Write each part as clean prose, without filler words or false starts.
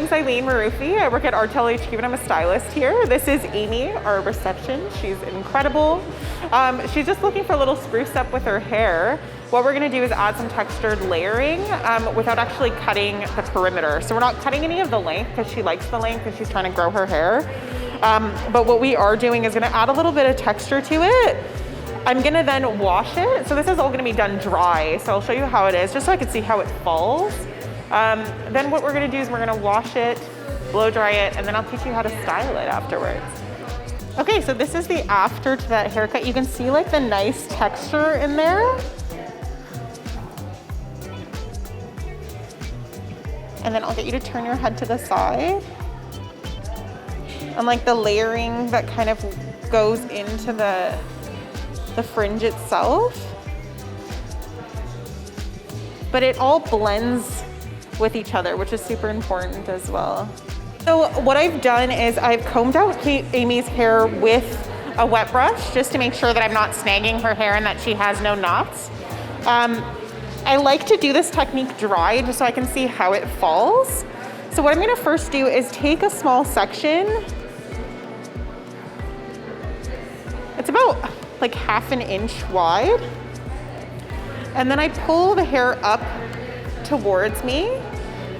name's Eileen Maroufi. I work at Artel HQ and I'm a stylist here. This is Amy, our reception. She's incredible. She's just looking for a little spruce up with her hair. What we're gonna do is add some textured layering without actually cutting the perimeter. So we're not cutting any of the length because she likes the length and she's trying to grow her hair. But what we are doing is gonna add a little bit of texture to it. I'm gonna then wash it. So this is all gonna be done dry. So I'll show you how it is, just so I can see how it falls. Then what we're gonna do is we're gonna wash it, blow dry it, and then I'll teach you how to style it afterwards. Okay, so this is the after to that haircut. You can see like the nice texture in there. And then I'll get you to turn your head to the side. And like the layering that kind of goes into the fringe itself. But it all blends with each other, which is super important as well. So what I've done is I've combed out Amy's hair with a wet brush just to make sure that I'm not snagging her hair and that she has no knots. I like to do this technique dry just so I can see how it falls. So what I'm gonna first do is take a small section. It's about like ½ an inch wide. And then I pull the hair up towards me.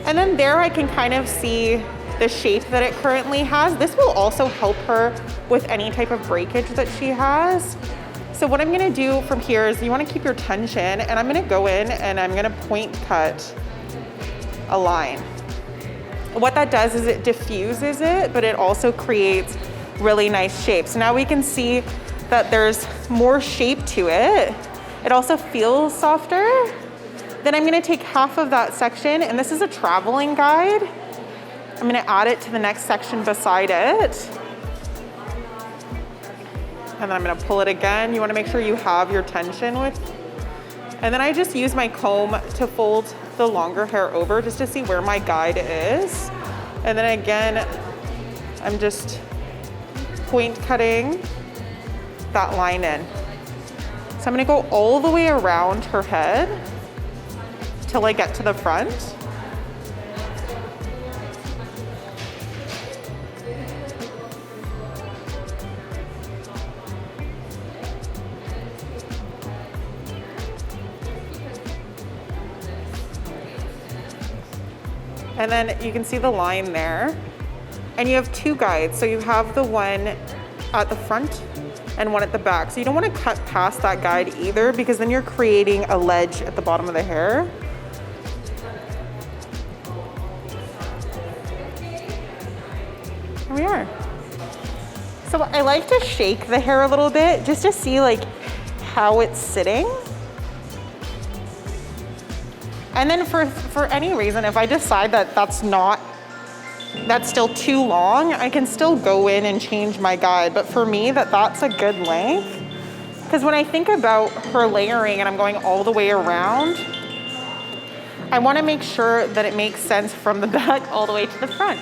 And then there I can kind of see the shape that it currently has. This will also help her with any type of breakage that she has. So what I'm gonna do from here is you wanna keep your tension, and I'm gonna go in and I'm gonna point cut a line. What that does is it diffuses it, but it also creates really nice shapes. So now we can see that there's more shape to it. It also feels softer. Then I'm gonna take half of that section, and this is a traveling guide. I'm gonna add it to the next section beside it. And then I'm gonna pull it again. You wanna make sure you have your tension with. And then I just use my comb to fold the longer hair over just to see where my guide is. And then again, I'm just point cutting that line in. So I'm gonna go all the way around her head till I get to the front. And then you can see the line there. And you have two guides. So you have the one at the front and one at the back. So you don't want to cut past that guide either, because then you're creating a ledge at the bottom of the hair. Here we are. So I like to shake the hair a little bit just to see like how it's sitting. And then for any reason, if I decide that that's still too long, I can still go in and change my guide. But for me, that's a good length. Because when I think about her layering and I'm going all the way around, I want to make sure that it makes sense from the back all the way to the front.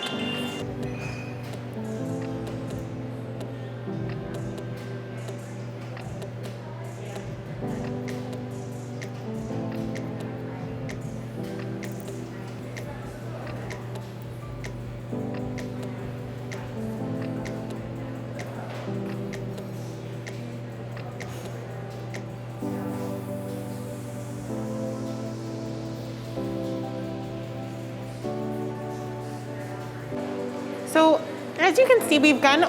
So as you can see, we've gone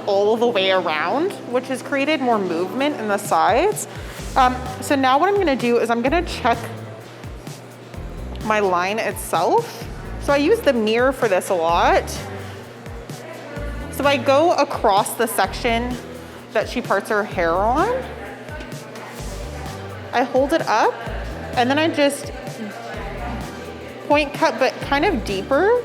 all the way around, which has created more movement in the sides. So now what I'm gonna do is I'm gonna check my line itself. So I use the mirror for this a lot. So I go across the section that she parts her hair on. I hold it up, and then I just point cut, but kind of deeper.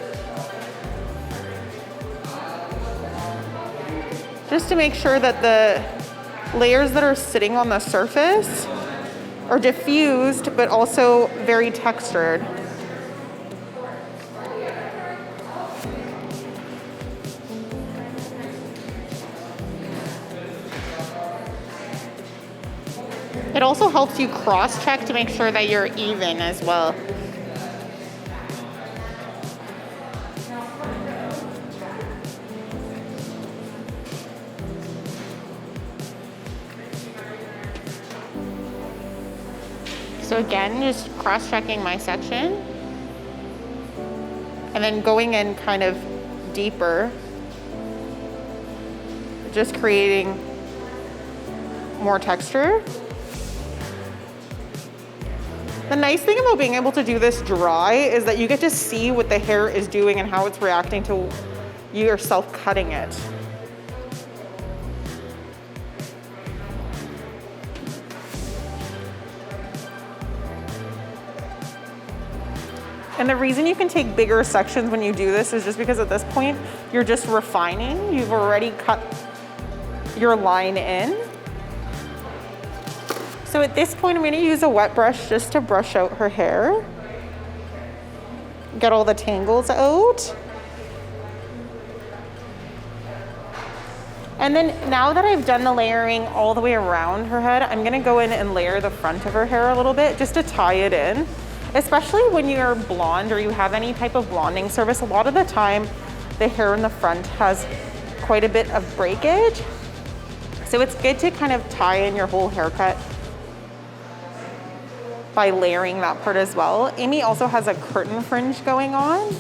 Just to make sure that the layers that are sitting on the surface are diffused, but also very textured. It also helps you cross-check to make sure that you're even as well. So again, just cross-checking my section and then going in kind of deeper, just creating more texture. The nice thing about being able to do this dry is that you get to see what the hair is doing and how it's reacting to you yourself cutting it. And the reason you can take bigger sections when you do this is just because at this point, you're just refining. You've already cut your line in. So at this point, I'm gonna use a wet brush just to brush out her hair. Get all the tangles out. And then now that I've done the layering all the way around her head, I'm gonna go in and layer the front of her hair a little bit just to tie it in. Especially when you're blonde or you have any type of blonding service, a lot of the time the hair in the front has quite a bit of breakage. So it's good to kind of tie in your whole haircut by layering that part as well. Amy also has a curtain fringe going on.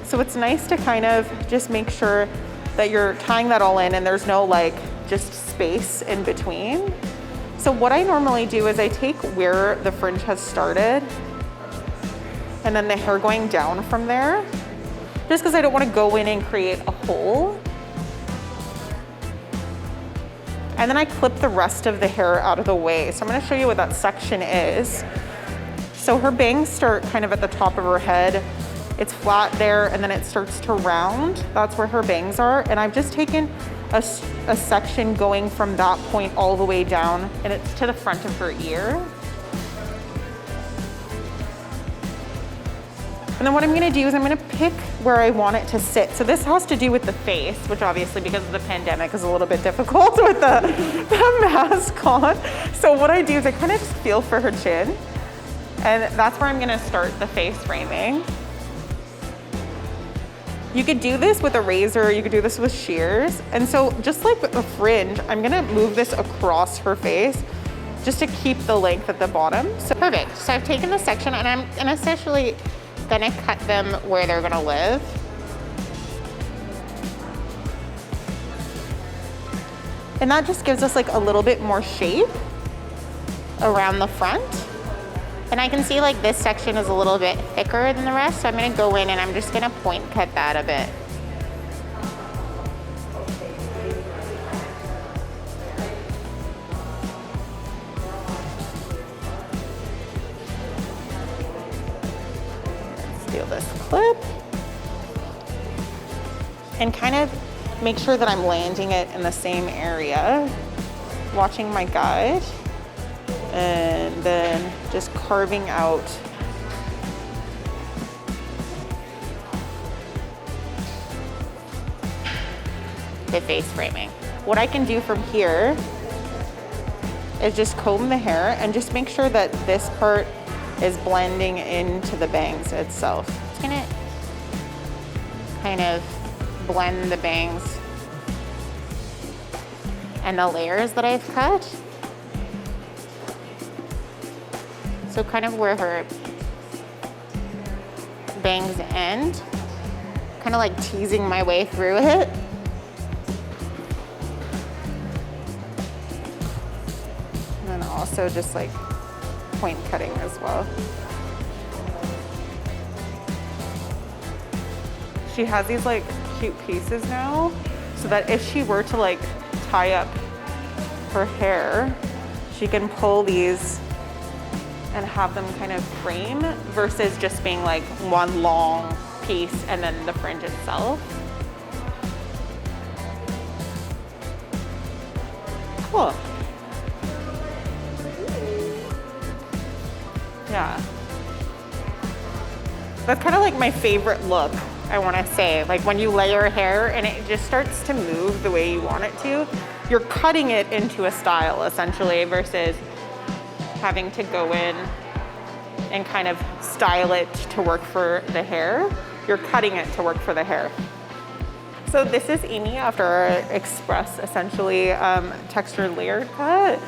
So it's nice to kind of just make sure that you're tying that all in and there's no like just space in between. So what I normally do is I take where the fringe has started and then the hair going down from there, just because I don't want to go in and create a hole. And then I clip the rest of the hair out of the way. So I'm going to show you what that section is. So her bangs start kind of at the top of her head. It's flat there and then it starts to round. That's where her bangs are. And I've just taken a section going from that point all the way down and it's to the front of her ear. And then what I'm gonna do is I'm gonna pick where I want it to sit. So this has to do with the face, which obviously because of the pandemic is a little bit difficult with the mask on. So what I do is I kind of just feel for her chin and that's where I'm gonna start the face framing. You could do this with a razor, you could do this with shears. And so just like with the fringe, I'm gonna move this across her face just to keep the length at the bottom. So perfect, so I've taken the section and I'm essentially gonna cut them where they're gonna live. And that just gives us like a little bit more shape around the front. And I can see like this section is a little bit thicker than the rest, so I'm gonna go in and I'm just gonna point cut that a bit. Steal this clip. And kind of make sure that I'm landing it in the same area, watching my guide. And then just carving out the face framing. What I can do from here is just comb the hair and just make sure that this part is blending into the bangs itself. It's gonna kind of blend the bangs and the layers that I've cut. So kind of where her bangs end, kind of like teasing my way through it. And then also just like point cutting as well. She has these like cute pieces now, so that if she were to like tie up her hair, she can pull these and have them kind of frame versus just being like one long piece and then the fringe itself. Cool. Yeah. That's kind of like my favorite look, I want to say. Like when you layer hair and it just starts to move the way you want it to, you're cutting it into a style essentially versus having to go in and kind of style it to work for the hair. You're cutting it to work for the hair. So this is Amy after our express, essentially, textured layered cut.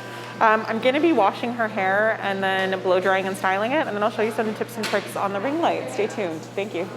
I'm gonna be washing her hair and then blow drying and styling it, and then I'll show you some tips and tricks on the ring light. Stay tuned. Thank you.